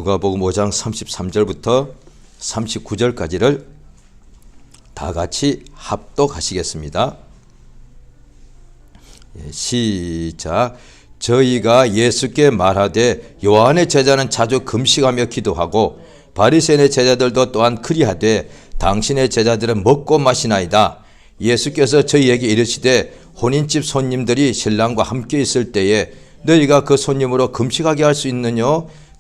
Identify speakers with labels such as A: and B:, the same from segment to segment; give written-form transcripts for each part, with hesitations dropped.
A: 누가복음 5장 33절부터 39절까지를 다 같이 합독하시겠습니다. 시작. 저희가 예수께 말하되 요한의 제자는 자주 금식하며 기도하고 바리새인의 제자들도 또한 그리하되 당신의 제자들은 먹고 마시나이다. 예수께서 저희에게 이르시되 혼인집 손님들이 신랑과 함께 있을 때에 너희가 그 손님으로 금식하게 할 수 있느냐?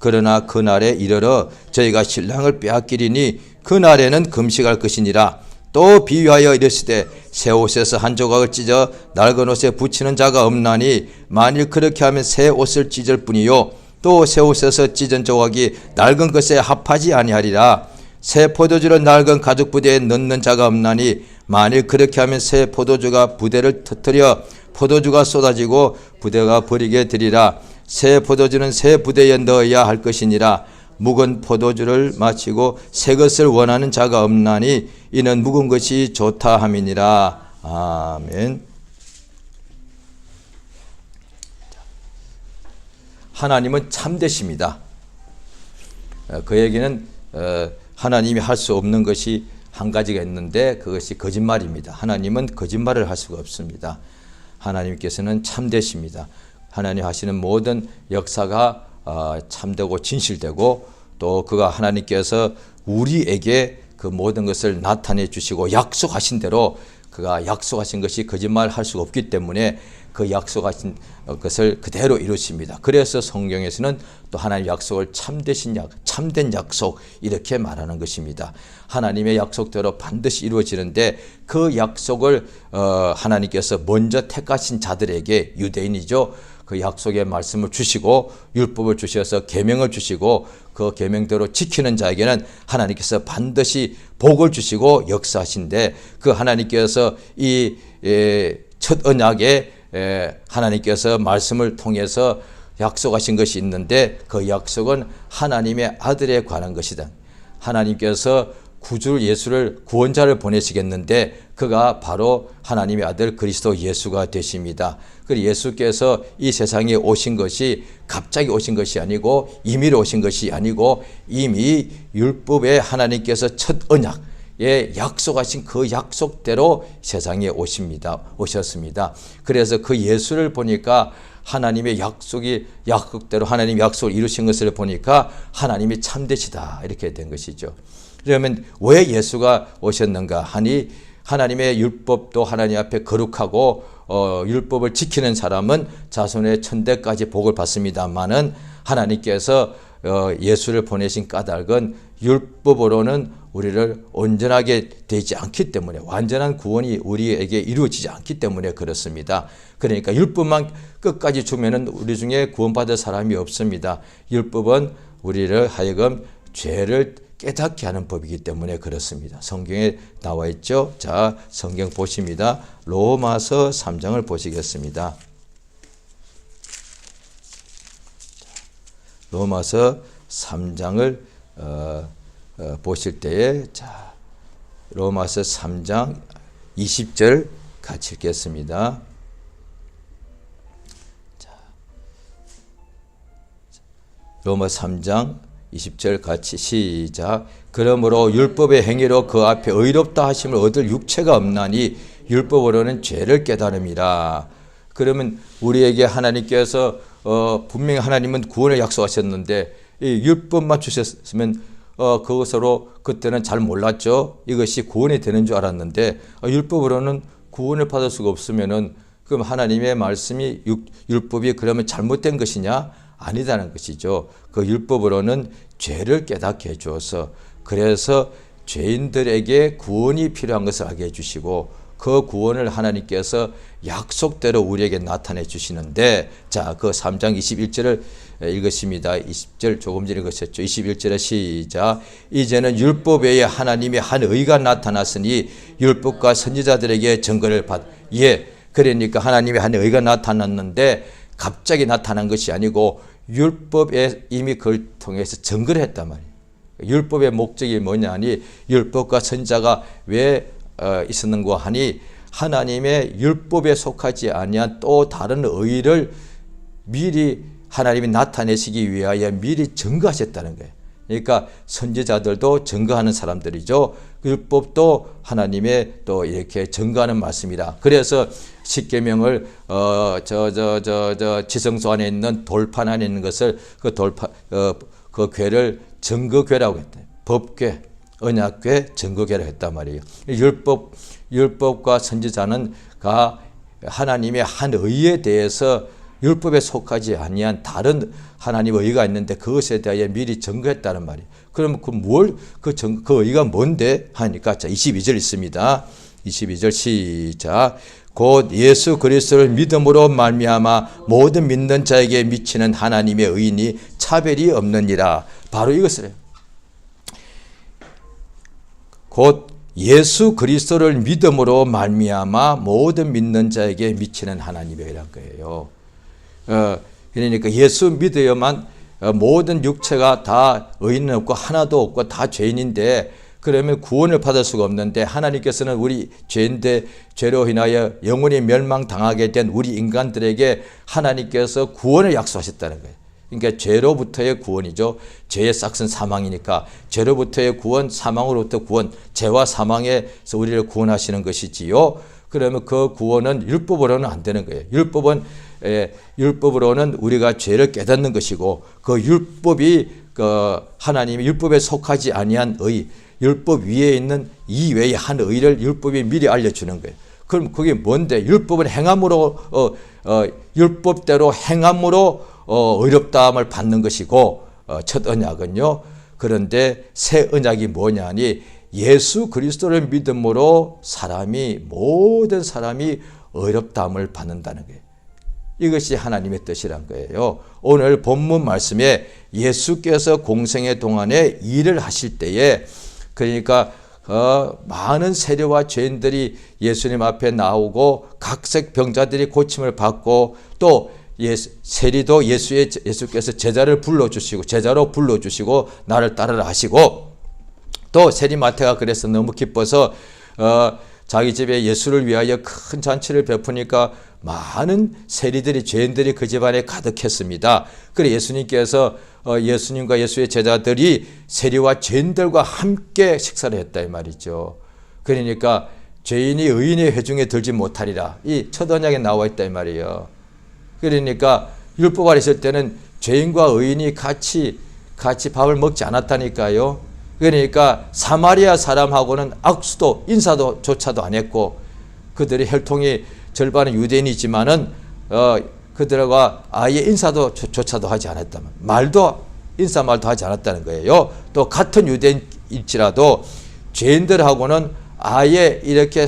A: 그러나 그날에 이르러 저희가 신랑을 빼앗기리니 그날에는 금식할 것이니라. 또 비유하여 이르시되 새 옷에서 한 조각을 찢어 낡은 옷에 붙이는 자가 없나니 만일 그렇게 하면 새 옷을 찢을 뿐이요 또 새 옷에서 찢은 조각이 낡은 것에 합하지 아니하리라. 새 포도주를 낡은 가죽 부대에 넣는 자가 없나니 만일 그렇게 하면 새 포도주가 부대를 터뜨려 포도주가 쏟아지고 부대가 버리게 되리라. 새 포도주는 새 부대에 넣어야 할 것이니라. 묵은 포도주를 마시고 새 것을 원하는 자가 없나니 이는 묵은 것이 좋다 함이니라. 아멘. 하나님은 참되십니다. 그 얘기는 하나님이 할 수 없는 것이 한 가지가 있는데 그것이 거짓말입니다. 하나님은 거짓말을 할 수가 없습니다. 하나님께서는 참되십니다. 하나님 하시는 모든 역사가 참되고 진실되고 또 그가 하나님께서 우리에게 그 모든 것을 나타내 주시고 약속하신 대로 그가 약속하신 것이 거짓말할 수가 없기 때문에 그 약속하신 것을 그대로 이루십니다. 그래서 성경에서는 또 하나님의 약속을 참된 약속 이렇게 말하는 것입니다. 하나님의 약속대로 반드시 이루어지는데 그 약속을 하나님께서 먼저 택하신 자들에게 유대인이죠. 그 약속의 말씀을 주시고 율법을 주셔서 계명을 주시고 그 계명대로 지키는 자에게는 하나님께서 반드시 복을 주시고 역사하신데 그 하나님께서 이 첫 언약에 하나님께서 말씀을 통해서 약속하신 것이 있는데 그 약속은 하나님의 아들에 관한 것이다. 하나님께서 구주 예수를 구원자를 보내시겠는데 그가 바로 하나님의 아들 그리스도 예수가 되십니다. 그 예수께서 이 세상에 오신 것이 갑자기 오신 것이 아니고 임의로 오신 것이 아니고 이미 율법에 하나님께서 첫 언약에 약속하신 그 약속대로 세상에 오셨습니다. 그래서 그 예수를 보니까 하나님의 약속대로 하나님의 약속을 이루신 것을 보니까 하나님이 참되시다 이렇게 된 것이죠. 그러면 왜 예수가 오셨는가 하니 하나님의 율법도 하나님 앞에 거룩하고 율법을 지키는 사람은 자손의 천대까지 복을 받습니다만은 하나님께서 예수를 보내신 까닭은 율법으로는 우리를 온전하게 되지 않기 때문에 완전한 구원이 우리에게 이루어지지 않기 때문에 그렇습니다. 그러니까 율법만 끝까지 주면은 우리 중에 구원받을 사람이 없습니다. 율법은 우리를 하여금 죄를 깨닫게 하는 법이기 때문에 그렇습니다. 성경에 나와 있죠. 자, 성경 보십니다. 로마서 3장을 보시겠습니다. 로마서 3장을 보실 때에 자, 로마서 3장 20절 같이 읽겠습니다. 자, 로마 3장 20절 같이 시작. 그러므로 율법의 행위로 그 앞에 의롭다 하심을 얻을 육체가 없나니 율법으로는 죄를 깨달음이라. 그러면 우리에게 하나님께서 분명히 하나님은 구원을 약속하셨는데 이 율법만 주셨으면 그것으로 그때는 잘 몰랐죠. 이것이 구원이 되는 줄 알았는데 율법으로는 구원을 받을 수가 없으면은 그럼 하나님의 말씀이 율법이 그러면 잘못된 것이냐? 아니다는 것이죠. 그 율법으로는 죄를 깨닫게 해주어서 그래서 죄인들에게 구원이 필요한 것을 알게 해주시고 그 구원을 하나님께서 약속대로 우리에게 나타내 주시는데 자, 그 3장 21절을 읽으십니다. 20절 조금 전에 읽으셨죠. 21절에 시작. 이제는 율법 외에 하나님의 한 의가 나타났으니 율법과 선지자들에게 증거를 그러니까 하나님의 한 의가 나타났는데 갑자기 나타난 것이 아니고 율법에 이미 그걸 통해서 증거를 했단 말이에요. 율법의 목적이 뭐냐 하니 율법과 선지자가 왜 있었는가 하니 하나님의 율법에 속하지 아니한 또 다른 의를 미리 하나님이 나타내시기 위하여 미리 증거하셨다는 거예요. 그러니까 선지자들도 증거하는 사람들이죠. 율법도 하나님의 또 이렇게 증거하는 말씀이다. 그래서 십계명을 지성소 안에 있는 돌판 안에 있는 것을 그 궤를 증거궤라고 했다. 법궤, 언약궤, 증거궤라고 했단 말이에요. 율법과 선지자는 하나님의 한 의에 대해서 율법에 속하지 아니한 다른 하나님의 의가 있는데 그것에 대하여 미리 증거했다는 말이에요. 그러면 그 의가 뭔데? 하니까 자 22절 있습니다. 22절 시작. 곧 예수 그리스도를 믿음으로 말미암아 모든 믿는 자에게 미치는 하나님의 의인이 차별이 없느니라. 바로 이것을 해요. 곧 예수 그리스도를 믿음으로 말미암아 모든 믿는 자에게 미치는 하나님의 의라는 거예요. 그러니까 예수 믿어야만 모든 육체가 다 의인은 없고 하나도 없고 다 죄인인데 그러면 구원을 받을 수가 없는데 하나님께서는 우리 죄인데 죄로 인하여 영원히 멸망당하게 된 우리 인간들에게 하나님께서 구원을 약속하셨다는 거예요. 그러니까 죄로부터의 구원이죠. 죄의 싹은 사망이니까 죄로부터의 구원, 사망으로부터 구원, 죄와 사망에서 우리를 구원하시는 것이지요. 그러면 그 구원은 율법으로는 안 되는 거예요. 율법으로는 우리가 죄를 깨닫는 것이고 그 율법이 하나님이 율법에 속하지 아니한 의, 율법 위에 있는 이 외의 한 의를 율법이 미리 알려주는 거예요. 그럼 그게 뭔데? 율법은 행함으로 율법대로 행함으로 의롭다함을 받는 것이고 첫 언약은요. 그런데 새 언약이 뭐냐니 예수 그리스도를 믿음으로 모든 사람이 의롭다함을 받는다는 거예요. 이것이 하나님의 뜻이란 거예요. 오늘 본문 말씀에 예수께서 공생의 동안에 일을 하실 때에 그러니까 많은 세리와 죄인들이 예수님 앞에 나오고 각색 병자들이 고침을 받고 또 세리도 예수께서 제자로 불러주시고 나를 따르라 하시고 또 세리 마태가 그래서 너무 기뻐서 자기 집에 예수를 위하여 큰 잔치를 베푸니까 많은 세리들이 죄인들이 그 집안에 가득했습니다. 그래 예수님께서 예수님과 예수의 제자들이 세리와 죄인들과 함께 식사를 했다 이 말이죠. 그러니까 죄인이 의인의 회중에 들지 못하리라. 이 첫 언약에 나와 있다 이 말이에요. 그러니까 율법 아래 있을 때는 죄인과 의인이 같이 밥을 먹지 않았다니까요. 그러니까 사마리아 사람하고는 악수도 인사도조차도 안 했고 그들의 혈통이 절반은 유대인이지만은 그들과 아예 인사도조차도 하지 않았다. 인사 말도 하지 않았다는 거예요. 또 같은 유대인일지라도 죄인들하고는 아예 이렇게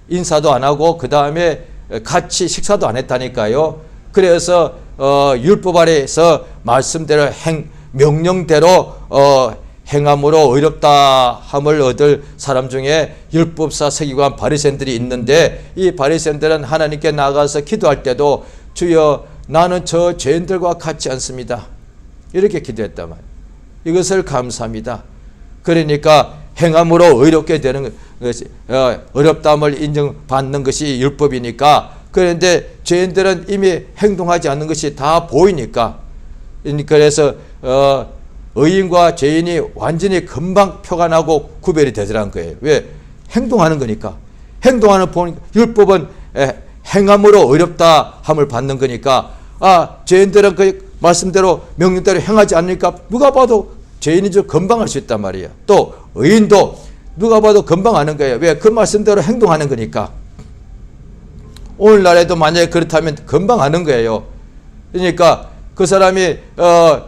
A: 인사도 안 하고 그 다음에 같이 식사도 안 했다니까요. 그래서 율법 아래에서 말씀대로 명령대로 행함으로 의롭다함을 얻을 사람 중에 율법사 서기관 바리새인들이 있는데 이 바리새인들은 하나님께 나가서 기도할 때도 주여 나는 저 죄인들과 같지 않습니다. 이렇게 기도했단 말이에요. 이것을 감사합니다. 그러니까 행함으로 의롭게 되는 것이 어렵다함을 인정받는 것이 율법이니까 그런데 죄인들은 이미 행동하지 않는 것이 다 보이니까 그래서 의인과 죄인이 완전히 금방 표가 나고 구별이 되더라는 거예요. 왜? 행동하는 거니까. 행동하는 율법은 행함으로 의롭다함을 받는 거니까 죄인들은 그 말씀대로 명령대로 행하지 않으니까 누가 봐도 죄인인 줄 금방 알 수 있단 말이에요. 또 의인도 누가 봐도 금방 아는 거예요. 왜? 그 말씀대로 행동하는 거니까. 오늘날에도 만약에 그렇다면 금방 아는 거예요. 그러니까 그 사람이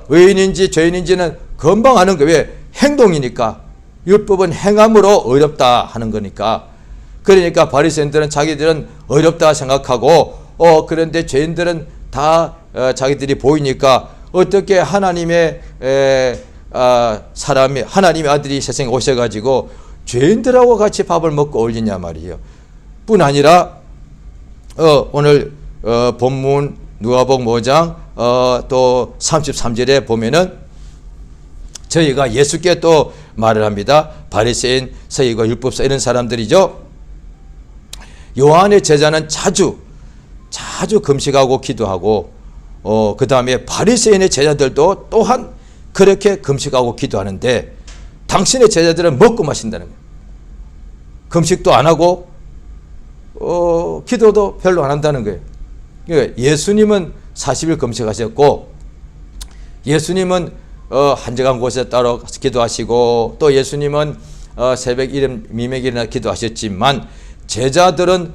A: 의인인지 죄인인지는 금방 아는 거예요. 왜? 행동이니까. 율법은 행함으로 어렵다 하는 거니까. 그러니까 바리새인들은 자기들은 어렵다 생각하고 그런데 죄인들은 다 자기들이 보이니까 어떻게 하나님의 하나님의 아들이 세상에 오셔가지고 죄인들하고 같이 밥을 먹고 어울리냐 말이에요. 뿐 아니라 오늘 본문 누가복음 5장 또 33절에 보면은 저희가 예수께 또 말을 합니다. 바리새인, 서기관, 율법사 이런 사람들이죠. 요한의 제자는 자주 금식하고 기도하고 그 다음에 바리새인의 제자들도 또한 그렇게 금식하고 기도하는데 당신의 제자들은 먹고 마신다는 거예요. 금식도 안 하고 기도도 별로 안 한다는 거예요. 그러니까 예수님은 40일 금식하셨고 예수님은 한적한 곳에 따로 기도하시고 또 예수님은 새벽 이른 미명일이나 기도하셨지만 제자들은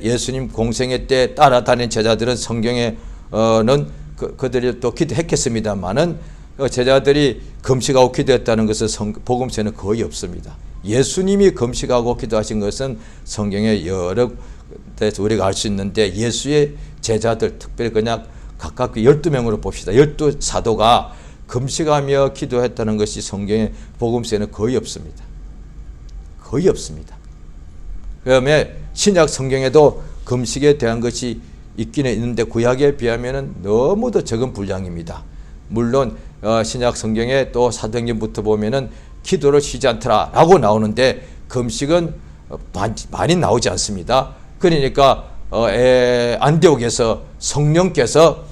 A: 예수님 공생애 때 따라다닌 제자들은 성경에는 그들이 또 기도했겠습니다만은 제자들이 금식하고 기도했다는 것은 복음서에는 거의 없습니다. 예수님이 금식하고 기도하신 것은 성경에 여러 데서 우리가 알 수 있는데 예수의 제자들 특별히 그냥 각각 12명으로 봅시다. 12사도가 금식하며 기도했다는 것이 성경의 복음서에는 거의 없습니다. 거의 없습니다. 그다음에 신약 성경에도 금식에 대한 것이 있기는 있는데 구약에 비하면 너무도 적은 분량입니다. 물론 신약 성경에 또 사도행전부터 보면은 기도를 쉬지 않더라 라고 나오는데 금식은 많이 나오지 않습니다. 그러니까 안디옥에서 성령께서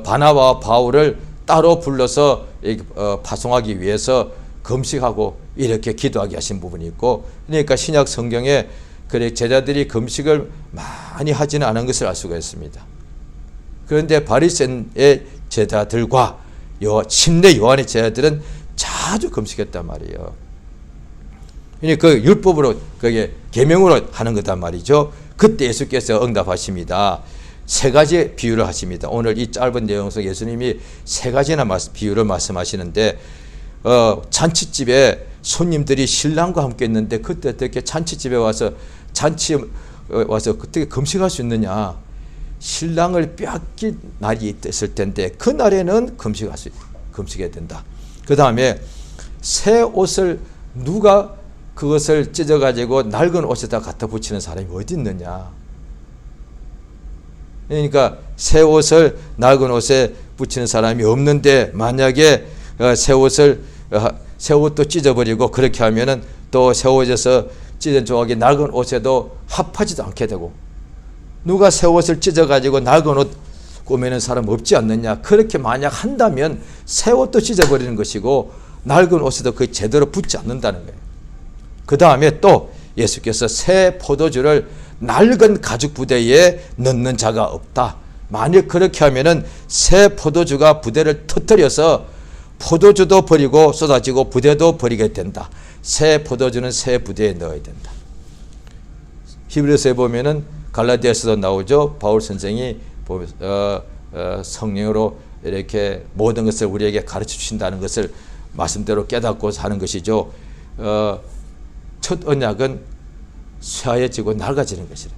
A: 바나바와 바울을 따로 불러서 파송하기 위해서 금식하고 이렇게 기도하게 하신 부분이 있고 그러니까 신약 성경에 제자들이 금식을 많이 하지는 않은 것을 알 수가 있습니다. 그런데 바리새인의 제자들과 침례 요한의 제자들은 자주 금식했단 말이에요. 그러니까 그 율법으로 그게 계명으로 하는 거단 말이죠. 그때 예수께서 응답하십니다. 세 가지 비유를 하십니다. 오늘 이 짧은 내용 속 예수님이 세 가지나 비유를 말씀하시는데 잔치집에 손님들이 신랑과 함께 있는데 그때 어떻게 잔치집에 와서 어떻게 금식할 수 있느냐. 신랑을 빼앗긴 날이 있을 텐데 그 날에는 금식해야 된다. 그 다음에 새 옷을 누가 그것을 찢어가지고 낡은 옷에다 갖다 붙이는 사람이 어디 있느냐. 그러니까 새 옷을 낡은 옷에 붙이는 사람이 없는데 만약에 새 옷도 찢어버리고 그렇게 하면은 또 새 옷에서 찢은 조각이 낡은 옷에도 합하지도 않게 되고 누가 새 옷을 찢어가지고 낡은 옷 꾸미는 사람 없지 않느냐. 그렇게 만약 한다면 새 옷도 찢어버리는 것이고 낡은 옷에도 거의 제대로 붙지 않는다는 거예요. 그 다음에 또 예수께서 새 포도주를 낡은 가죽 부대에 넣는 자가 없다. 만약 그렇게 하면은 새 포도주가 부대를 터뜨려서 포도주도 버리고 쏟아지고 부대도 버리게 된다. 새 포도주는 새 부대에 넣어야 된다. 히브리서에 보면은 갈라디아서도 나오죠. 바울 선생이 성령으로 이렇게 모든 것을 우리에게 가르쳐 주신다는 것을 말씀대로 깨닫고 사는 것이죠. 첫 언약은 쇠하여지고 낡아지는 것이라.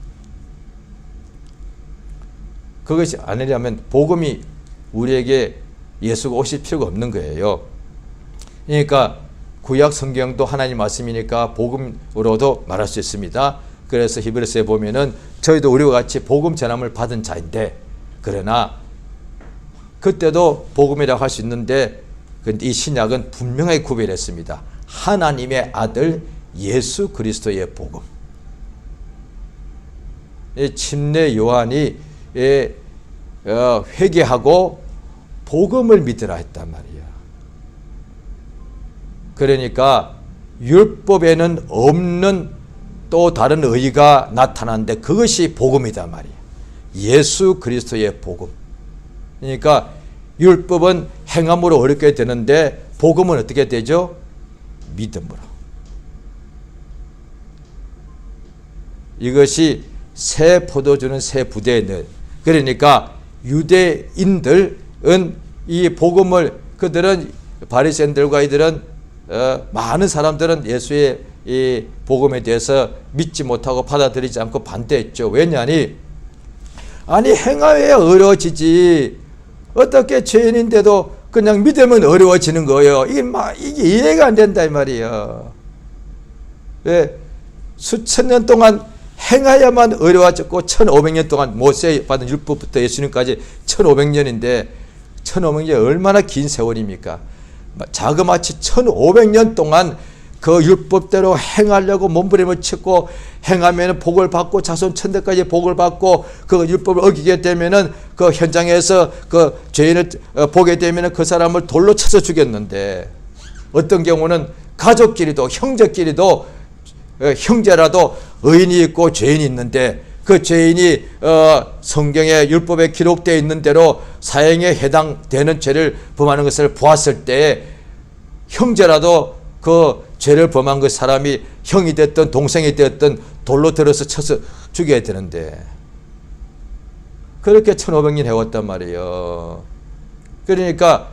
A: 그것이 아니라면 복음이 우리에게 예수가 오실 필요가 없는 거예요. 그러니까 구약 성경도 하나님 말씀이니까 복음으로도 말할 수 있습니다. 그래서 히브리서에 보면은 저희도 우리와 같이 복음 전함을 받은 자인데 그러나 그때도 복음이라고 할 수 있는데 이 신약은 분명하게 구별했습니다. 하나님의 아들 예수 그리스도의 복음. 침례 요한이 회개하고 복음을 믿으라 했단 말이야. 그러니까 율법에는 없는 또 다른 의가 나타나는데 그것이 복음이다 말이야. 예수 그리스도의 복음. 그러니까 율법은 행함으로 어렵게 되는데 복음은 어떻게 되죠? 믿음으로. 이것이 새 포도주는 새 부대에 넣은. 그러니까 유대인들은 이 복음을 그들은 바리새인들과 이들은 많은 사람들은 예수의 이 복음에 대해서 믿지 못하고 받아들이지 않고 반대했죠. 왜냐하니 아니 행하여야 어려워지지 어떻게 죄인인데도 그냥 믿으면 어려워지는 거예요. 이게 이해가 안 된다 이 말이에요. 왜? 수천 년 동안 행하야만 어려워졌고 1500년 동안 모세 받은 율법부터 예수님까지 1500년인데 1500년이 얼마나 긴 세월입니까? 자그마치 1500년 동안 그 율법대로 행하려고 몸부림을 치고 행하면 복을 받고 자손 천대까지 복을 받고 그 율법을 어기게 되면은 그 현장에서 그 죄인을 보게 되면은 그 사람을 돌로 쳐서 죽였는데, 어떤 경우는 가족끼리도 형제끼리도 형제라도 의인이 있고 죄인이 있는데 그 죄인이 성경에 율법에 기록되어 있는 대로 사형에 해당되는 죄를 범하는 것을 보았을 때 형제라도 그 죄를 범한 그 사람이 형이 됐든 동생이 됐든 돌로 들어서 쳐서 죽여야 되는데 그렇게 1500년 해왔단 말이에요. 그러니까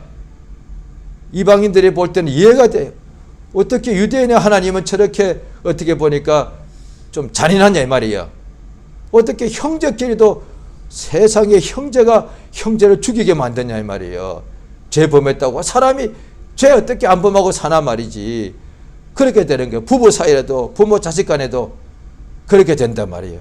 A: 이방인들이 볼 때는 이해가 돼요. 어떻게 유대인의 하나님은 저렇게 어떻게 보니까 좀 잔인하냐 이 말이에요. 어떻게 형제끼리도 세상에 형제가 형제를 죽이게 만드냐 이 말이에요. 죄 범했다고 사람이 죄 어떻게 안 범하고 사나 말이지. 그렇게 되는 거예요. 부부 사이에도 부모 자식 간에도 그렇게 된단 말이에요.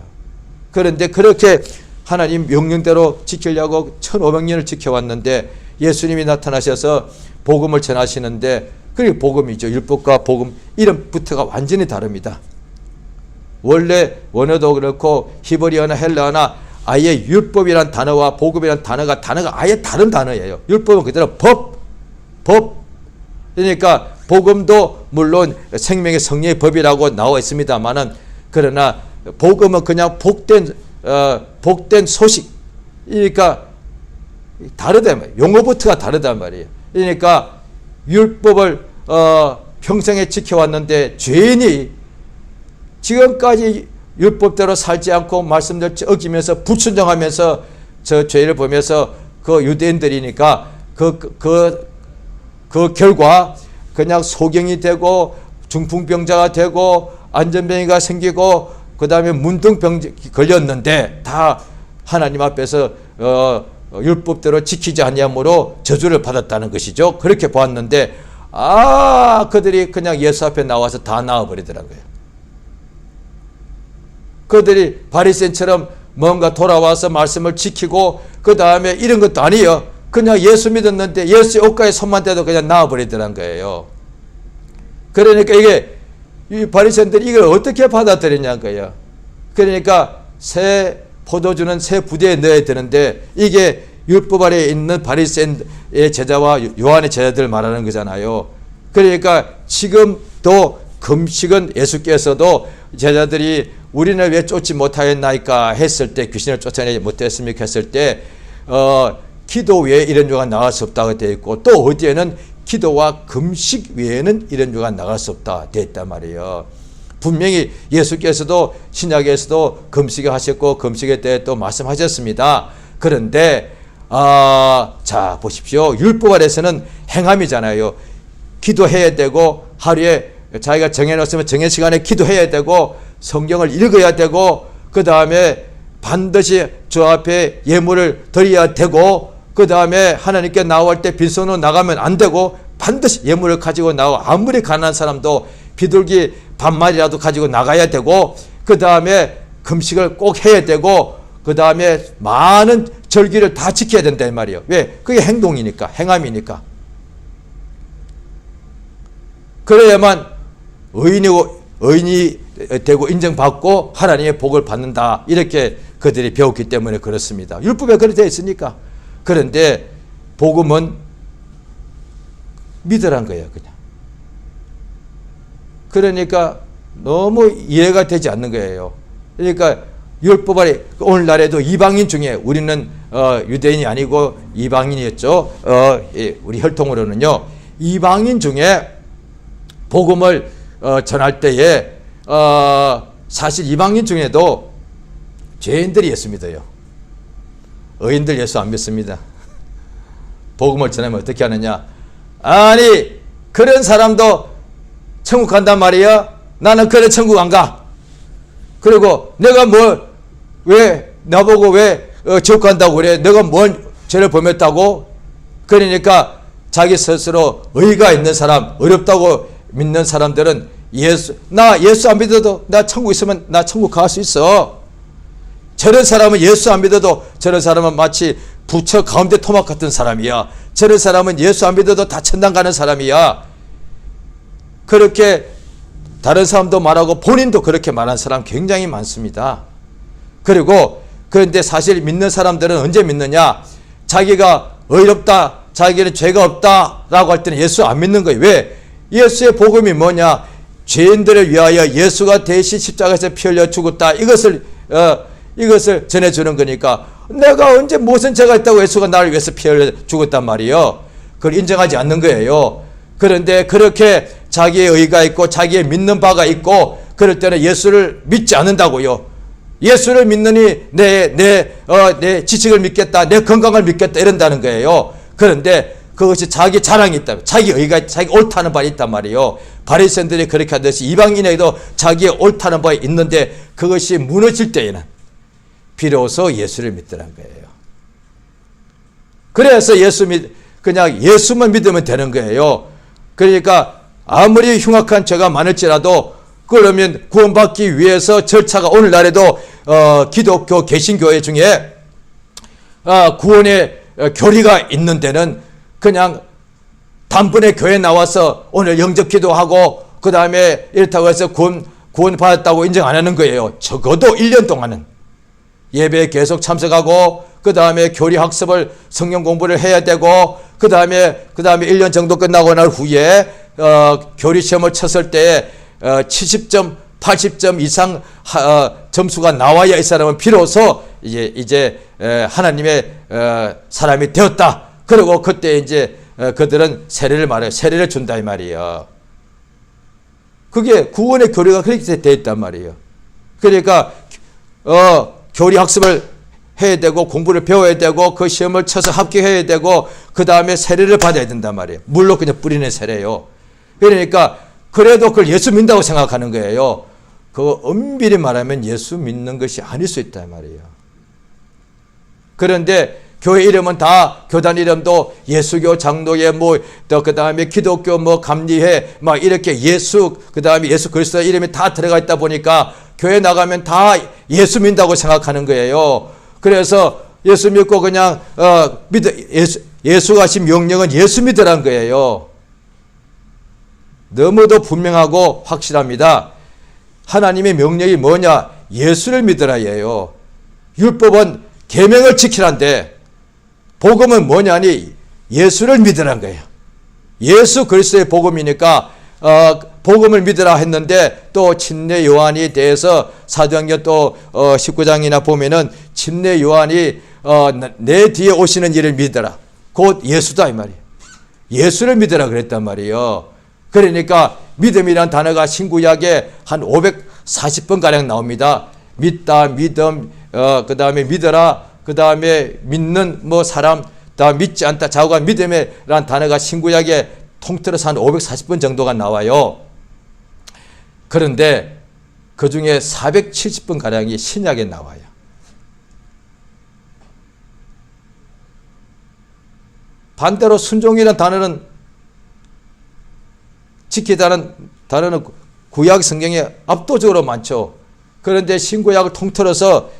A: 그런데 그렇게 하나님 명령대로 지키려고 1500년을 지켜왔는데 예수님이 나타나셔서 복음을 전하시는데, 그게 복음이죠. 율법과 복음 이름부터가 완전히 다릅니다. 원래 원어도 그렇고 히브리어나 헬라어나 아예 율법이란 단어와 복음이란 단어가 아예 다른 단어예요. 율법은 그대로 법. 그러니까 복음도 물론 생명의 성령의 법이라고 나와 있습니다만은, 그러나 복음은 그냥 복된 소식. 그러니까 다르다. 용어부터가 다르단 말이에요. 그러니까 율법을 평생에 지켜왔는데 죄인이 지금까지 율법대로 살지 않고 말씀대로 어기면서 불순종하면서 저 죄를 보면서 그 유대인들이니까 그 결과 그냥 소경이 되고 중풍병자가 되고 안전병이가 생기고 그 다음에 문둥병 걸렸는데 다 하나님 앞에서 율법대로 지키지 아니함으로 저주를 받았다는 것이죠. 그렇게 보았는데 그들이 그냥 예수 앞에 나와서 다 나와버리더라고요. 그들이 바리새인처럼 뭔가 돌아와서 말씀을 지키고 그 다음에 이런 것도 아니에요. 그냥 예수 믿었는데 예수의 옷가에 손만 대도 그냥 나와버리더란 거예요. 그러니까 이게 이 바리새인들이 이걸 어떻게 받아들이냐는 거예요. 그러니까 새 포도주는 새 부대에 넣어야 되는데 이게 율법 아래에 있는 바리새인의 제자와 요한의 제자들 말하는 거잖아요. 그러니까 지금도 금식은 예수께서도 제자들이 우리는 왜 쫓지 못하였나이까 했을 때, 귀신을 쫓아내지 못했습니까 했을 때 기도 외에 이런 유가 나갈 수 없다고 되어 있고, 또 어디에는 기도와 금식 외에는 이런 유가 나갈 수 없다 되어 있단 말이에요. 분명히 예수께서도 신약에서도 금식을 하셨고 금식에 대해 또 말씀하셨습니다. 그런데 자 보십시오. 율법 아래서는 행함이잖아요. 기도해야 되고 하루에 자기가 정해놨으면 정해 시간에 기도해야 되고 성경을 읽어야 되고 그 다음에 반드시 주 앞에 예물을 드려야 되고 그 다음에 하나님께 나올 때 빈손으로 나가면 안 되고 반드시 예물을 가지고 나오고, 아무리 가난한 사람도 비둘기 반마리라도 가지고 나가야 되고 그 다음에 금식을 꼭 해야 되고 그 다음에 많은 절기를 다 지켜야 된다 이 말이에요. 왜? 그게 행동이니까, 행함이니까. 그래야만 의인이 되고 인정받고 하나님의 복을 받는다, 이렇게 그들이 배웠기 때문에 그렇습니다. 율법에 그렇게 되어 있으니까. 그런데 복음은 믿으란 거예요, 그냥. 그러니까 너무 이해가 되지 않는 거예요. 그러니까 율법 아래 오늘날에도 이방인 중에, 우리는 유대인이 아니고 이방인이었죠. 우리 혈통으로는요. 이방인 중에 복음을 전할 때에 사실 이방인 중에도 죄인들이 예수 믿어요. 의인들 예수 안 믿습니다. 복음을 전하면 어떻게 하느냐? 아니 그런 사람도 천국 간단 말이야. 나는 그래 천국 안 가. 그리고 내가 왜 나보고 왜 지옥 간다고 그래? 내가 뭔 죄를 범했다고? 그러니까 자기 스스로 의가 있는 사람, 어렵다고 믿는 사람들은 나 예수 안 믿어도 나 천국 있으면 나 천국 갈 수 있어. 저런 사람은 예수 안 믿어도 저런 사람은 마치 부처 가운데 토막 같은 사람이야. 저런 사람은 예수 안 믿어도 다 천당 가는 사람이야. 그렇게 다른 사람도 말하고 본인도 그렇게 말하는 사람 굉장히 많습니다. 그리고 그런데 사실 믿는 사람들은 언제 믿느냐? 자기가 의롭다, 자기는 죄가 없다라고 할 때는 예수 안 믿는 거예요. 왜? 예수의 복음이 뭐냐? 죄인들을 위하여 예수가 대신 십자가에서 피 흘려 죽었다. 이것을 전해주는 거니까 내가 언제 무슨 죄가 있다고 예수가 나를 위해서 피 흘려 죽었단 말이에요. 그걸 인정하지 않는 거예요. 그런데 그렇게 자기의 의가 있고 자기의 믿는 바가 있고 그럴 때는 예수를 믿지 않는다고요. 예수를 믿느니 내 지식을 믿겠다, 내 건강을 믿겠다 이런다는 거예요. 그런데 그것이 자기 자랑이 있다, 자기 의가, 자기 옳다는 바가 있단 말이에요. 바리새인들이 그렇게 하듯이 이방인에게도 자기의 옳다는 바가 있는데 그것이 무너질 때에는 비로소 예수를 믿더란 거예요. 그래서 그냥 예수만 믿으면 되는 거예요. 그러니까 아무리 흉악한 죄가 많을지라도 그러면 구원받기 위해서 절차가 오늘날에도 기독교 개신교회 중에 구원의 교리가 있는 데는 그냥 단번에 교회 나와서 오늘 영접 기도하고 그 다음에 이렇다고 해서 구원 받았다고 인정 안 하는 거예요. 적어도 1년 동안은 예배에 계속 참석하고 그 다음에 교리 학습을 성경 공부를 해야 되고 그 다음에 1년 정도 끝나고 난 후에 교리 시험을 쳤을 때 70점, 80점 이상 점수가 나와야 이 사람은 비로소 이제 하나님의 사람이 되었다. 그리고 그때 이제 그들은 세례를 말해요. 세례를 준다 이 말이에요. 그게 구원의 교리가 그렇게 되어 있단 말이에요. 그러니까 교리 학습을 해야 되고 공부를 배워야 되고 그 시험을 쳐서 합격해야 되고 그 다음에 세례를 받아야 된단 말이에요. 물로 그냥 뿌리는 세례요. 그러니까 그래도 그걸 예수 믿는다고 생각하는 거예요. 그거 엄밀히 말하면 예수 믿는 것이 아닐 수 있단 말이에요. 그런데 교회 이름은 다 교단 이름도 예수교 장로회 또 그다음에 기독교 감리회 이렇게 예수 그다음에 예수 그리스도 이름이 다 들어가 있다 보니까 교회 나가면 다 예수 믿는다고 생각하는 거예요. 그래서 예수 믿고 그냥 예수가 하신 명령은 예수 믿으라는 거예요. 너무도 분명하고 확실합니다. 하나님의 명령이 뭐냐? 예수를 믿으라예요. 율법은 계명을 지키란데 복음은 뭐냐니 예수를 믿으란 거예요. 예수 그리스도의 복음이니까 복음을 믿으라 했는데 또 침례 요한이 대해서 사도행전 또 19장이나 보면은 침례 요한이 내 뒤에 오시는 이를 믿으라. 곧 예수다 이 말이에요. 예수를 믿으라 그랬단 말이에요. 그러니까 믿음이란 단어가 신구약에 한 540번가량 나옵니다. 믿다, 믿음, 그 다음에 믿어라, 그 다음에 믿는 사람, 다 믿지 않다, 좌우가 믿음이란 단어가 신구약에 통틀어서 한 540번 정도가 나와요. 그런데 그 중에 470번가량이 신약에 나와요. 반대로 순종이라는 단어는 지키다는 단어는 구약 성경에 압도적으로 많죠. 그런데 신구약을 통틀어서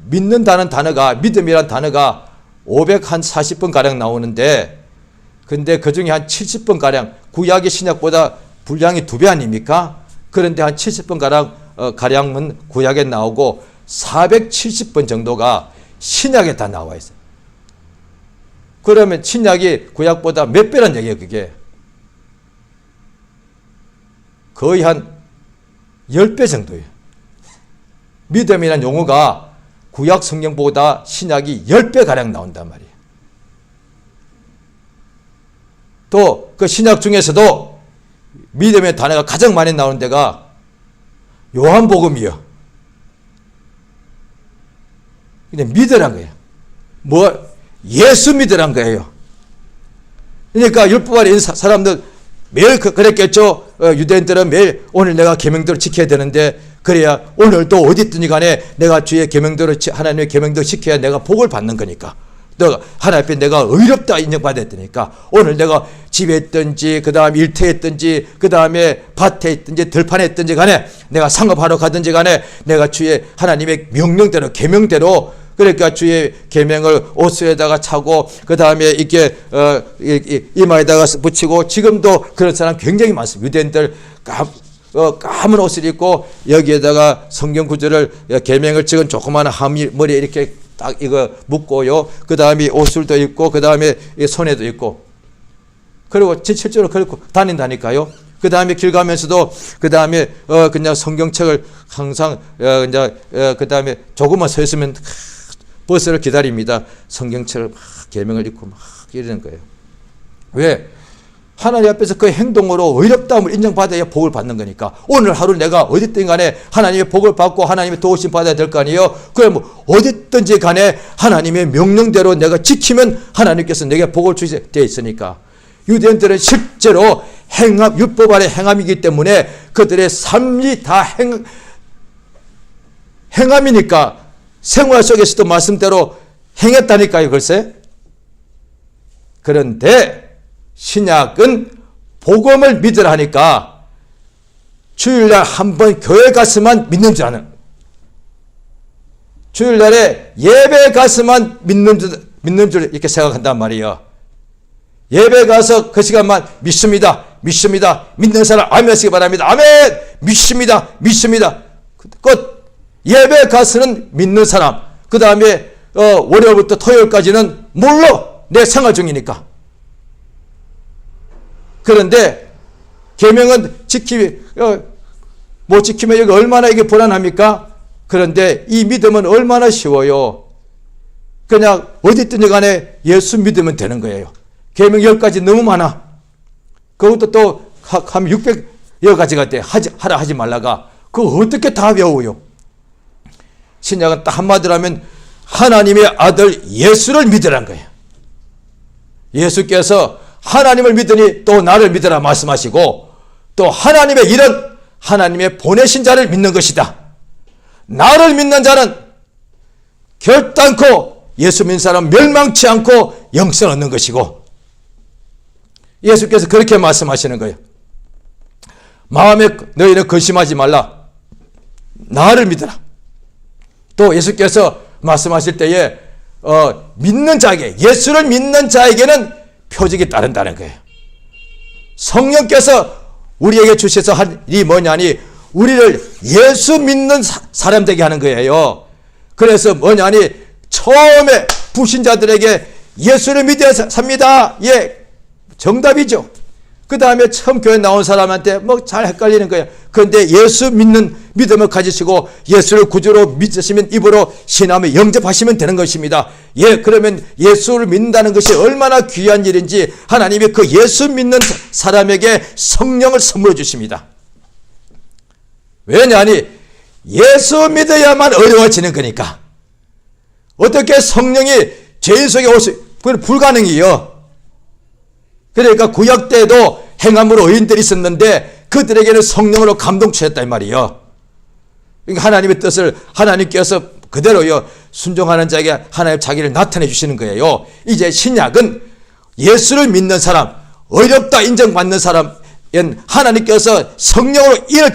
A: 믿는다는 단어가, 믿음이란 단어가 540번가량 나오는데 근데 그 중에 한 70번가량 구약이 신약보다 분량이 2배 아닙니까? 그런데 한 70번가량은 구약에 나오고 470번 정도가 신약에 다 나와 있어요. 그러면 신약이 구약보다 몇 배란 얘기예요, 그게. 거의 한 10배 정도예요. 믿음이라는 용어가 구약 성경보다 신약이 10배가량 나온단 말이에요. 또 그 신약 중에서도 믿음의 단어가 가장 많이 나오는 데가 요한복음이요. 그냥 믿으란 거예요. 예수 믿으란 거예요. 그러니까 율법 아래 있는 사람들 매일 그랬겠죠. 유대인들은 매일 오늘 내가 계명대로 지켜야 되는데 그래야 오늘도 어디 있든지 간에 내가 주의 계명대로 하나님의 계명대로 지켜야 내가 복을 받는 거니까. 내가 하나님 앞에 내가 의롭다 인정받아야 되니까 오늘 내가 집에 있든지 그 다음에 일터에 있든지 그 다음에 밭에 있든지 들판에 있든지 간에 내가 상업하러 가든지 간에 내가 주의 하나님의 명령대로 계명대로 그러니까 주의 계명을 옷에다가 차고 그 다음에 이렇게 이마에다가 붙이고 지금도 그런 사람 굉장히 많습니다. 유대인들 까만 옷을 입고 여기에다가 성경 구절을 계명을 찍은 조그마한 머리에 이렇게 딱 이거 묶고요. 그 다음에 옷을도 입고 그 다음에 손에도 입고 그리고 실제로 그렇고 다닌다니까요. 그 다음에 길 가면서도 그 다음에 그냥 성경책을 항상 이제 그 다음에 조금만 서 있으면 버스를 기다립니다. 성경책을 막 계명을 읽고 막 이러는 거예요. 왜? 하나님 앞에서 그 행동으로 의롭다움을 인정받아야 복을 받는 거니까. 오늘 하루 내가 어디든 간에 하나님의 복을 받고 하나님의 도우심 받아야 될 거 아니에요. 그럼 뭐 어디든지 간에 하나님의 명령대로 내가 지키면 하나님께서 내게 복을 주시게 되어 있으니까. 유대인들은 실제로 율법 아래 행함이기 때문에 그들의 삶이 다 행함이니까 생활 속에서도 말씀대로 행했다니까요. 글쎄. 그런데 신약은 복음을 믿으라 하니까 주일날 한번 교회 가서만 믿는 줄 아는, 주일날에 예배 가서만 믿는 줄 이렇게 생각한단 말이에요. 예배 가서 그 시간만 믿습니다. 믿는 사람 아멘 하시기 바랍니다. 아멘. 믿습니다. 끝. 예배 가서는 믿는 사람. 그 다음에 월요일부터 토요일까지는 몰라. 내 생활 중이니까. 그런데 계명은 못 지키면 여기 얼마나 이게 불안합니까? 그런데 이 믿음은 얼마나 쉬워요. 그냥 어디든지 간에 예수 믿으면 되는 거예요. 계명 10가지 너무 많아. 그것도 또 한 600여 가지가 돼. 하라 하지 말라가. 그거 어떻게 다 외워요? 신약은 딱 한마디로 하면 하나님의 아들 예수를 믿으라는 거예요. 예수께서 하나님을 믿으니 또 나를 믿으라 말씀하시고, 또 하나님의 일은 하나님의 보내신 자를 믿는 것이다. 나를 믿는 자는 결단코 예수 믿는 사람 멸망치 않고 영생을 얻는 것이고, 예수께서 그렇게 말씀하시는 거예요. 마음에 너희는 근심하지 말라. 나를 믿으라. 또 예수께서 말씀하실 때에 믿는 자에게, 예수를 믿는 자에게는 표적이 따른다는 거예요. 성령께서 우리에게 주셔서 한 일이 뭐냐니 우리를 예수 믿는 사람 되게 하는 거예요. 그래서 뭐냐니 처음에 불신자들에게 예수를 믿어야 삽니다. 예, 정답이죠. 그 다음에 처음 교회 나온 사람한테 뭐 잘 헷갈리는 거예요. 그런데 예수 믿는 믿음을 가지시고 예수를 구주로 믿으시면 입으로 신함에 영접하시면 되는 것입니다. 예, 그러면 예수를 믿는다는 것이 얼마나 귀한 일인지 하나님이 그 예수 믿는 사람에게 성령을 선물해 주십니다. 왜냐하니 예수 믿어야만 어려워지는 거니까. 어떻게 성령이 죄인 속에 올 수, 그건 불가능해요. 그러니까 구약 때도 행함으로 의인들이 있었는데 그들에게는 성령으로 감동 주셨단 말이에요. 그러니까 하나님의 뜻을 하나님께서 그대로요 순종하는 자에게 하나님 자기를 나타내 주시는 거예요. 이제 신약은 예수를 믿는 사람, 어렵다 인정받는 사람은 하나님께서 성령으로 인을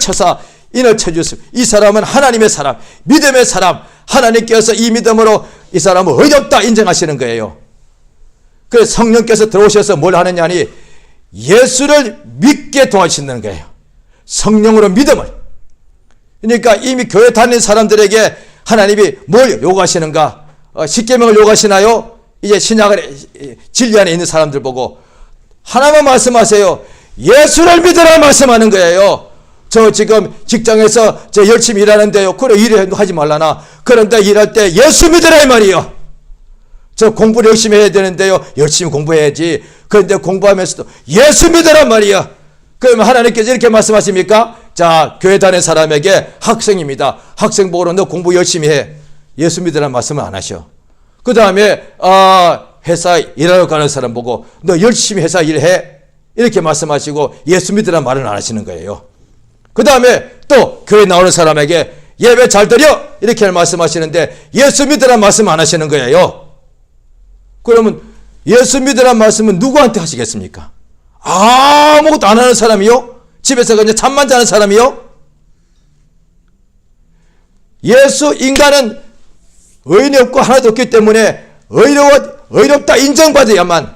A: 쳐주세요. 이 사람은 하나님의 사람, 믿음의 사람, 하나님께서 이 믿음으로 이 사람은 어렵다 인정하시는 거예요. 그래서 성령께서 들어오셔서 뭘 하느냐니 예수를 믿게 도와주시는 거예요. 성령으로 믿음을. 그러니까 이미 교회 다니는 사람들에게 하나님이 뭘 요구하시는가? 십계명을 요구하시나요? 이제 신약을 진리 안에 있는 사람들 보고 하나만 말씀하세요. 예수를 믿으라 말씀하는 거예요. 저 지금 직장에서 저 열심히 일하는데요. 그래 일하지 말라나. 그런데 일할 때 예수 믿으라 이 말이에요. 저 공부를 열심히 해야 되는데요. 열심히 공부해야지. 그런데 공부하면서도 예수 믿으란 말이야. 그러면 하나님께서 이렇게 말씀하십니까? 자, 교회 다니는 사람에게 학생입니다. 학생 보고 너 공부 열심히 해. 예수 믿으란 말씀을 안 하셔. 그 다음에 회사 일하러 가는 사람 보고 너 열심히 회사 일해. 이렇게 말씀하시고 예수 믿으란 말은 안 하시는 거예요. 그 다음에 또 교회 나오는 사람에게 예배 잘 드려. 이렇게 말씀하시는데 예수 믿으란 말씀 안 하시는 거예요. 그러면 예수 믿으란 말씀은 누구한테 하시겠습니까? 아무것도 안 하는 사람이요? 집에서 그냥 잠만 자는 사람이요? 예수 인간은 의인이 없고 하나도 없기 때문에 의롭다 인정받아야만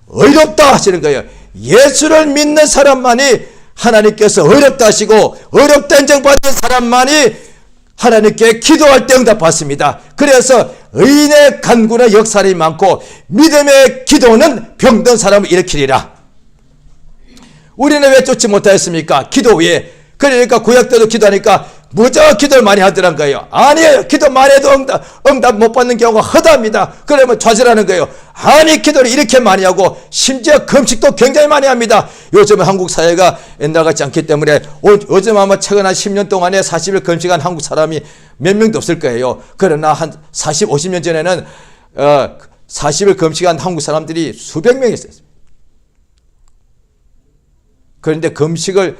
A: 의롭다 하시는 거예요. 예수를 믿는 사람만이 하나님께서 어렵다 하시고 어렵다 인정받은 사람만이 하나님께 기도할 때 응답받습니다. 그래서 의인의 간구는 역사이 많고 믿음의 기도는 병든 사람을 일으키리라. 우리는 왜 쫓지 못하였습니까? 기도 외에. 그러니까 구약 때도 기도하니까 무척 기도를 많이 하더란 거예요. 아니에요. 기도 많이 해도 응답 못 받는 경우가 허다합니다. 그러면 좌절하는 거예요. 아니, 기도를 이렇게 많이 하고 심지어 금식도 굉장히 많이 합니다. 요즘 한국 사회가 옛날 같지 않기 때문에 요즘 아마 최근 한 10년 동안에 40일 금식한 한국 사람이 몇 명도 없을 거예요. 그러나 한 40, 50년 전에는 40일 금식한 한국 사람들이 수백 명 있었어요. 그런데 금식을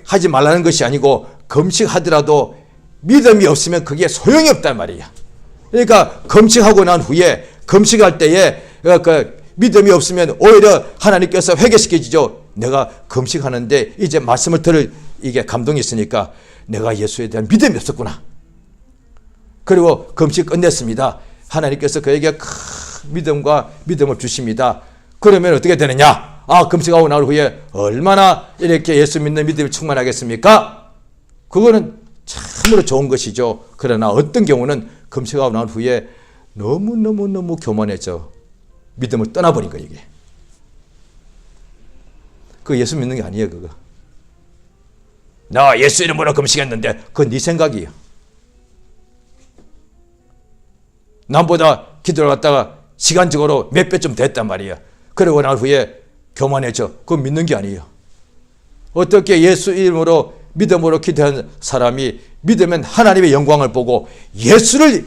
A: 하지 말라는 것이 아니고 금식하더라도 믿음이 없으면 그게 소용이 없단 말이야. 그러니까 금식하고 난 후에 금식할 때에 그 믿음이 없으면 오히려 하나님께서 회개시켜주죠. 내가 금식하는데 이제 말씀을 들을 이게 감동이 있으니까 내가 예수에 대한 믿음이 없었구나. 그리고 금식 끝냈습니다. 하나님께서 그에게 큰 믿음을 주십니다. 그러면 어떻게 되느냐? 금식하고 나올 후에 얼마나 이렇게 예수 믿는 믿음이 충만하겠습니까? 그거는 참으로 좋은 것이죠. 그러나 어떤 경우는 금식하고 나올 후에 너무 교만해져 믿음을 떠나버린 거예요. 이게. 그거 예수 믿는 게 아니에요. 그거. 나 예수 이름으로 금식했는데 그건 네 생각이에요. 남보다 기도를 갖다가 시간적으로 몇 배쯤 됐단 말이에요. 그러고 난 후에 교만해져. 그건 믿는 게 아니에요. 어떻게 예수 이름으로 믿음으로 기도한 사람이 믿으면 하나님의 영광을 보고 예수를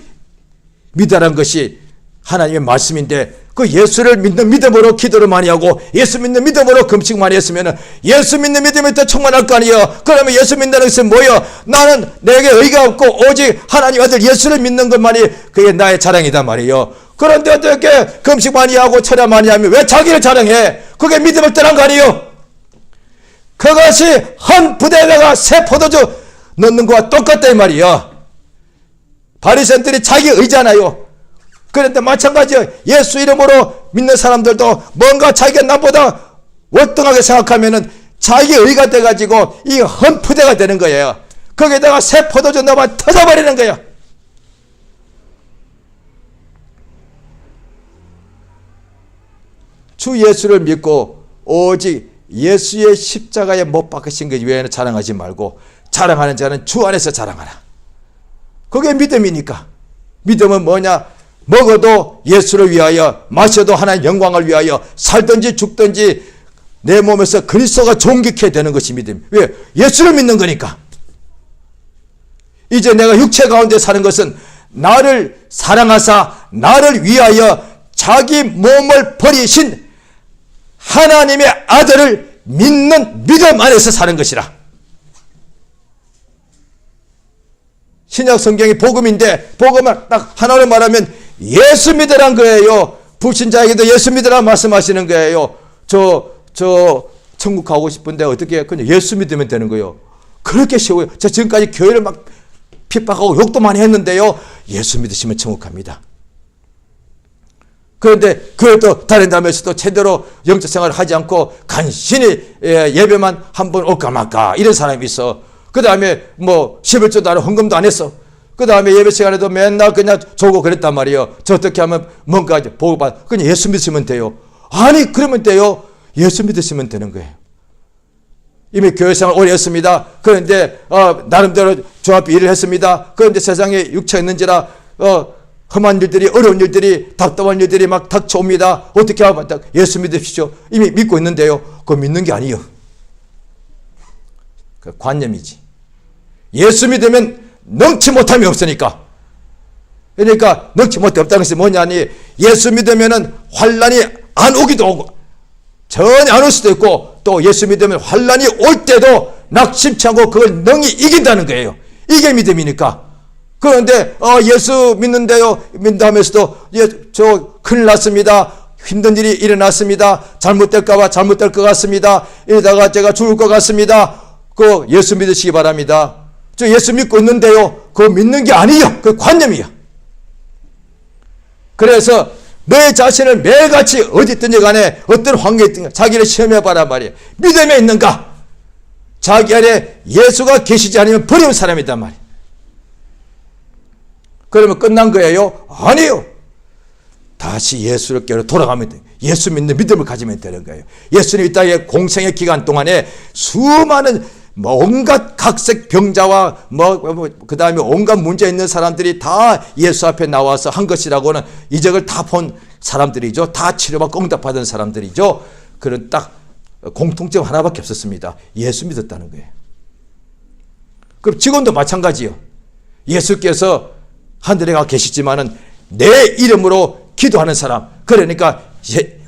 A: 믿으라는 것이 하나님의 말씀인데 그 예수를 믿는 믿음으로 기도를 많이 하고 예수 믿는 믿음으로 금식 많이 했으면 예수 믿는 믿음이 더 충만할 거 아니에요. 그러면 예수 믿는다는 것은 뭐예요? 나는 내게 의가 없고 오직 하나님 아들 예수를 믿는 것만이 그게 나의 자랑이단 말이에요. 그런데 어떻게 금식 많이 하고 철야 많이 하면 왜 자기를 자랑해? 그게 믿음을 떠난 거 아니에요? 그것이 한 부대에다가 새 포도주 넣는 거와 똑같다 이 말이에요. 바리새인들이 자기 의잖아요. 그런데 마찬가지예요. 예수 이름으로 믿는 사람들도 뭔가 자기가 나보다 월등하게 생각하면은 자기 의가 돼가지고 이 헌푸대가 되는 거예요. 거기에다가 새 포도주 넣으면 터져버리는 거예요. 주 예수를 믿고 오직 예수의 십자가에 못 박으신 것 외에는 자랑하지 말고 자랑하는 자는 주 안에서 자랑하라. 그게 믿음이니까. 믿음은 뭐냐? 먹어도 예수를 위하여, 마셔도 하나님의 영광을 위하여, 살든지 죽든지 내 몸에서 그리스도가 존귀케 되는 것이 믿음. 왜? 예수를 믿는 거니까. 이제 내가 육체 가운데 사는 것은 나를 사랑하사 나를 위하여 자기 몸을 버리신 하나님의 아들을 믿는 믿음 안에서 사는 것이라. 신약 성경이 복음인데 복음을 딱 하나로 말하면 예수 믿으란 거예요. 불신자에게도 예수 믿으라 말씀하시는 거예요. 저 천국 가고 싶은데 어떻게 해요? 그냥 예수 믿으면 되는 거예요. 그렇게 쉬워요. 저 지금까지 교회를 막 핍박하고 욕도 많이 했는데요. 예수 믿으시면 천국 갑니다. 그런데 그래도 다른 다음에서도 제대로 영적 생활을 하지 않고 간신히 예배만 한 번 올까 말까 이런 사람이 있어. 그 다음에 뭐 11조도 안 하고 헌금도 안 했어. 그 다음에 예배 시간에도 맨날 그냥 조고 그랬단 말이에요. 저 어떻게 하면 뭔가 보고받 그냥 예수 믿으시면 돼요. 아니 그러면 돼요. 예수 믿으시면 되는 거예요. 이미 교회생활 오래 했습니다. 그런데 나름대로 주 앞에 일을 했습니다. 그런데 세상에 육체가 있는지라 험한 일들이 어려운 일들이 답답한 일들이 막 닥쳐옵니다. 어떻게 하면 예수 믿으십시오. 이미 믿고 있는데요. 그거 믿는 게 아니에요. 그 관념이지. 예수 믿으면 능치 못함이 없으니까. 그러니까 능치 못함이 없다는 것이 뭐냐니 예수 믿으면 환난이 안 오기도 오고 전혀 안 올 수도 있고 또 예수 믿으면 환난이 올 때도 낙심치 않고 그걸 능히 이긴다는 거예요. 이게 믿음이니까. 그런데 예수 믿는데요. 믿다면서도 저 큰일 났습니다. 힘든 일이 일어났습니다. 잘못될까 봐 잘못될 것 같습니다. 이러다가 제가 죽을 것 같습니다. 그 예수 믿으시기 바랍니다. 저 예수 믿고 있는데요. 그거 믿는 게 아니에요. 그 관념이에요. 그래서 너의 자신을 매일같이 어디 있든지 간에 어떤 환경에 있든가 자기를 시험해봐라 말이야. 믿음에 있는가? 자기 안에 예수가 계시지 않으면 버리는 사람이단 말이야. 그러면 끝난 거예요? 아니에요. 다시 예수를 깨러 돌아가면 돼. 예수 믿는 믿음을 가지면 되는 거예요. 예수님 이 땅에 공생의 기간 동안에 수많은 온갖 각색 병자와 그 다음에 온갖 문제 있는 사람들이 다 예수 앞에 나와서 한 것이라고는 이적을 다 본 사람들이죠. 다 치료받고 응답받은 사람들이죠. 그런 딱 공통점 하나밖에 없었습니다. 예수 믿었다는 거예요. 그럼 지금도 마찬가지요. 예수께서 하늘에 가 계시지만은 내 이름으로 기도하는 사람, 그러니까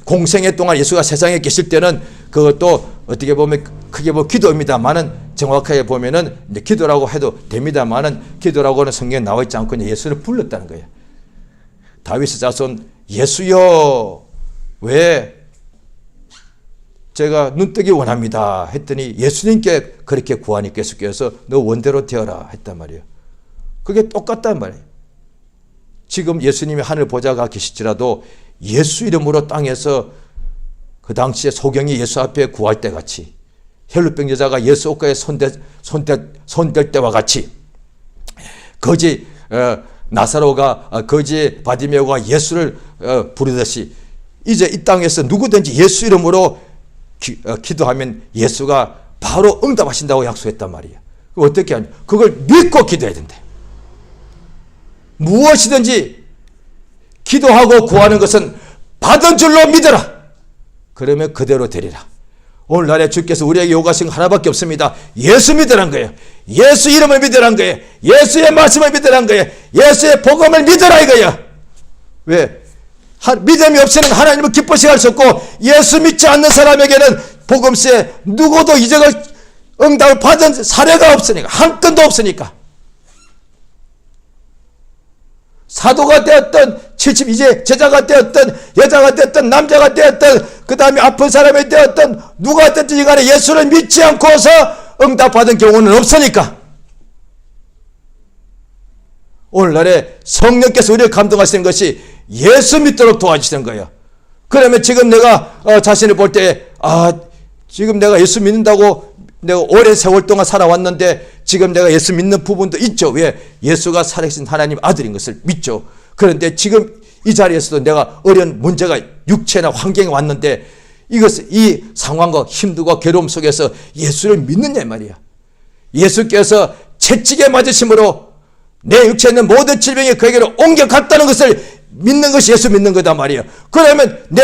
A: 공생애 동안 예수가 세상에 계실 때는 그것도 어떻게 보면 크게 기도입니다만은 정확하게 보면은 이제 기도라고 해도 됩니다만은 기도라고는 성경에 나와 있지 않고 예수를 불렀다는 거예요. 다윗의 자손 예수여 왜 제가 눈뜨기 원합니다 했더니 예수님께 그렇게 구하니 예수께서 너 원대로 되어라 했단 말이에요. 그게 똑같단 말이에요. 지금 예수님이 하늘 보좌가 계실지라도 예수 이름으로 땅에서 그 당시에 소경이 예수 앞에 구할 때 같이 혈루병 여자가 예수 옷가에 손댈 때와 같이 거지 나사로가 거지 바디메오가 예수를 부르듯이 이제 이 땅에서 누구든지 예수 이름으로 기도하면 예수가 바로 응답하신다고 약속했단 말이에요. 어떻게 하냐? 그걸 믿고 기도해야 된대. 무엇이든지 기도하고 구하는 것은 받은 줄로 믿어라. 그러면 그대로 되리라. 오늘날에 주께서 우리에게 요구하신 거 하나밖에 없습니다. 예수 믿으란 거예요. 예수 이름을 믿으란 거예요. 예수의 말씀을 믿으란 거예요. 예수의 복음을 믿으라 이거예요. 왜? 믿음이 없이는 하나님을 기쁘시게 할 수 없고 예수 믿지 않는 사람에게는 복음서에 누구도 이적을 응답을 받은 사례가 없으니까 한 건도 없으니까 사도가 되었던 70 이제 제자가 되었던 여자가 되었던 남자가 되었던 그 다음에 아픈 사람이 되었던 누가 됐든지 간에 예수를 믿지 않고서 응답받은 경우는 없으니까 오늘날에 성령께서 우리를 감동하시는 것이 예수 믿도록 도와주시는 거예요. 그러면 지금 내가 자신을 볼 때 지금 내가 예수 믿는다고 내가 오랜 세월 동안 살아왔는데 지금 내가 예수 믿는 부분도 있죠. 왜? 예수가 살아계신 하나님 아들인 것을 믿죠. 그런데 지금 이 자리에서도 내가 어려운 문제가 육체나 환경에 왔는데 이 상황과 힘들고 괴로움 속에서 예수를 믿느냐 말이야. 예수께서 채찍에 맞으심으로 내 육체에 있는 모든 질병이 그에게로 옮겨갔다는 것을 믿는 것이 예수 믿는 거다 말이야. 그러면 내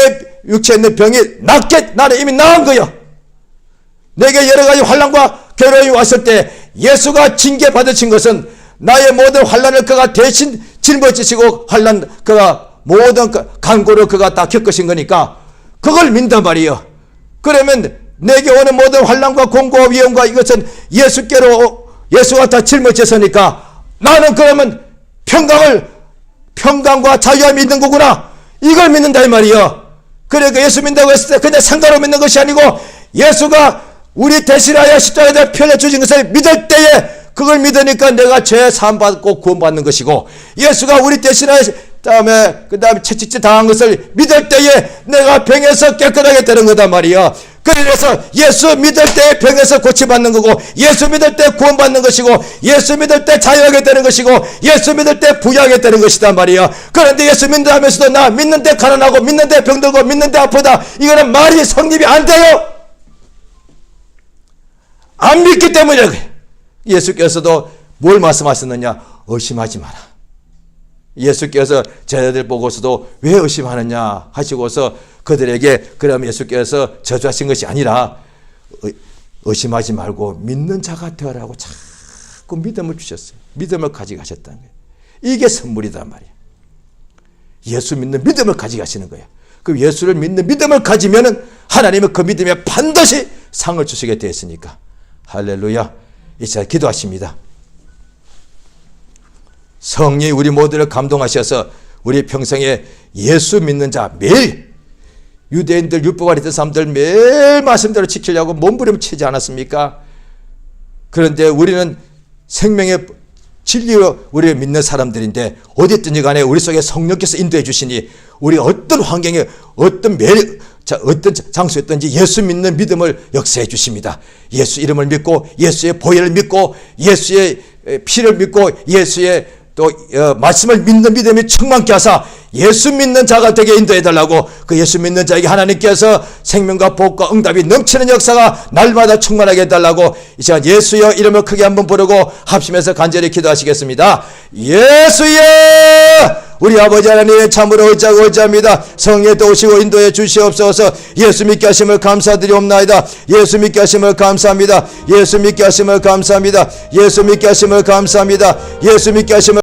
A: 육체에 있는 병이 낫게 나는 이미 나은 거야. 내게 여러 가지 환난과 괴로움이 왔을 때 예수가 징계 받으신 것은 나의 모든 환난을 그가 대신 짊어지시고 그가 모든 간고를 그가 다 겪으신 거니까 그걸 믿단 말이에요. 그러면 내게 오는 모든 환난과 공고와 위험과 이것은 예수가 다 짊어졌으니까 나는 그러면 평강과 자유함이 있는 거구나. 이걸 믿는다 이 말이에요. 그러니까 예수 믿는다고 했을 때 그냥 상가로 믿는 것이 아니고 예수가 우리 대신하여 십자가에 펴내 주신 것을 믿을 때에 그걸 믿으니까 내가 죄 사함 받고 구원받는 것이고 예수가 우리 대신하여 그 다음에 채찍질 당한 것을 믿을 때에 내가 병에서 깨끗하게 되는 거단 말이야. 그래서 예수 믿을 때 병에서 고침받는 거고 예수 믿을 때 구원받는 것이고 예수 믿을 때 자유하게 되는 것이고 예수 믿을 때 부유하게 되는 것이단 말이야. 그런데 예수 믿는다 하면서도 나 믿는데 가난하고 믿는데 병들고 믿는데 아프다 이거는 말이 성립이 안 돼요. 안 믿기 때문에 예수께서도 뭘 말씀하셨느냐? 의심하지 마라. 예수께서 제자들 보고서도 왜 의심하느냐 하시고서 그들에게 그럼 예수께서 저주하신 것이 아니라 의심하지 말고 믿는 자가 되어라고 자꾸 믿음을 주셨어요. 믿음을 가져가셨다는 거예요. 이게 선물이단 말이에요. 예수 믿는 믿음을 가져가시는 거예요. 그 예수를 믿는 믿음을 가지면은 하나님은 그 믿음에 반드시 상을 주시게 되었으니까 할렐루야. 이 시간 기도하십니다. 성령이 우리 모두를 감동하셔서 우리 평생에 예수 믿는 자 매일 유대인들 율법 아래 있던 사람들 매일 말씀대로 지키려고 몸부림치지 않았습니까? 그런데 우리는 생명의 진리로 우리를 믿는 사람들인데 어디 있든지 간에 우리 속에 성령께서 인도해 주시니 우리 어떤 환경에 어떤 어떤 장소였든지 예수 믿는 믿음을 역사해 주십니다. 예수 이름을 믿고 예수의 보혈을 믿고 예수의 피를 믿고 예수의 또 말씀을 믿는 믿음이 충만케 하사 예수 믿는 자가 되게 인도해 달라고, 그 예수 믿는 자에게 하나님께서 생명과 복과 응답이 넘치는 역사가 날마다 충만하게 해달라고 이 시간 예수여 이름을 크게 한번 부르고 합심해서 간절히 기도하시겠습니다. 예수여, 우리 아버지 하나님 참으로 의지하고 의지합니다. 성령의 도우시고 인도해 주시옵소서. 예수 믿게 하심을 감사드리옵나이다. 예수 믿게 하심을 감사합니다. 예수 믿게 하심을 감사합니다. 예수 믿게 하심을 감사합니다. 예수 믿게 하심을